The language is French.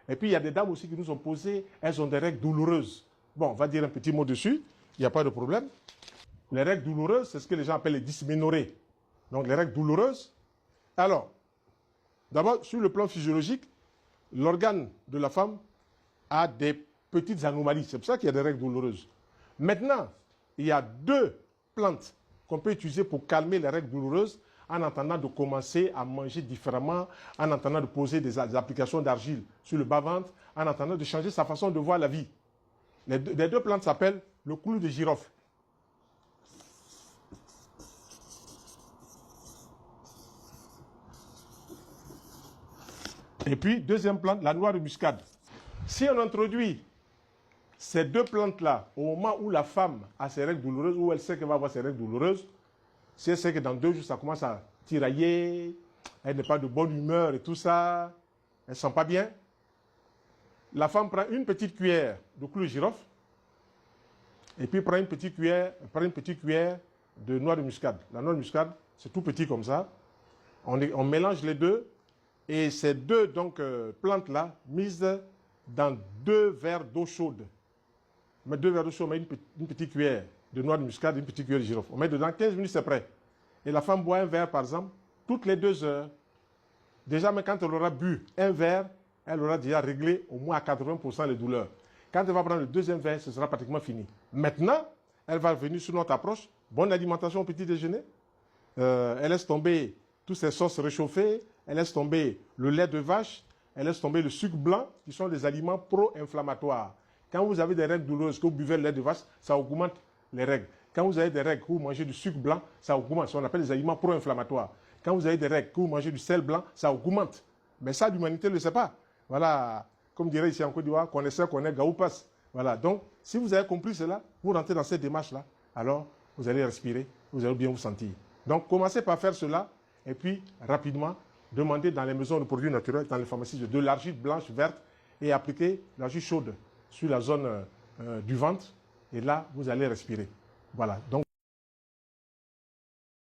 Et puis, il y a des dames aussi qui nous ont posé, elles ont des règles douloureuses. Bon, on va dire un petit mot dessus, il n'y a pas de problème. Les règles douloureuses, c'est ce que les gens appellent les dysménorrhées. Donc, les règles douloureuses. Alors, d'abord, sur le plan physiologique, l'organe de la femme a des petites anomalies. C'est pour ça qu'il y a des règles douloureuses. Maintenant, il y a deux plantes qu'on peut utiliser pour calmer les règles douloureuses en attendant de commencer à manger différemment, en attendant de poser des applications d'argile sur le bas-ventre, en attendant de changer sa façon de voir la vie. Les deux plantes s'appellent le clou de girofle. Et puis, deuxième plante, la noix de muscade. Si on introduit ces deux plantes-là au moment où la femme a ses règles douloureuses, où elle sait qu'elle va avoir ses règles douloureuses, si elle sait que dans 2 jours, ça commence à tirailler, elle n'est pas de bonne humeur et tout ça, elle ne se sent pas bien, la femme prend une petite cuillère de clou de girofle et puis prend une petite cuillère de noix de muscade. La noix de muscade, c'est tout petit comme ça. On mélange les deux et ces deux plantes-là mises dans 2 verres d'eau chaude. On met 2 verres d'eau chaude, on met une petite cuillère de noix de muscade et une petite cuillère de girofle. On met dedans 15 minutes, c'est prêt. Et la femme boit un verre, par exemple, toutes les 2 heures. Déjà, mais quand elle aura bu un verre, elle aura déjà réglé au moins à 80% les douleurs. Quand elle va prendre le deuxième verre, ce sera pratiquement fini. Maintenant, elle va venir sur notre approche. Bonne alimentation au petit déjeuner. Elle laisse tomber toutes ces sauces réchauffées. Elle laisse tomber le lait de vache. Elle laisse tomber le sucre blanc, qui sont des aliments pro-inflammatoires. Quand vous avez des règles douloureuses, que vous buvez le lait de vache, ça augmente les règles. Quand vous avez des règles, que vous mangez du sucre blanc, ça augmente. Ce qu'on appelle des aliments pro-inflammatoires. Quand vous avez des règles, que vous mangez du sel blanc, ça augmente. Mais ça, l'humanité ne le sait pas. Voilà, comme dirait ici en Côte d'Ivoire, connaisseur connaît, gaou passe. Voilà, donc, si vous avez compris cela, vous rentrez dans cette démarche-là, alors vous allez respirer, vous allez bien vous sentir. Donc, commencez par faire cela, et puis, rapidement, demandez dans les maisons de produits naturels, dans les pharmacies, de l'argile blanche, verte, et appliquez l'argile chaude sur la zone du ventre, et là, vous allez respirer. Voilà, donc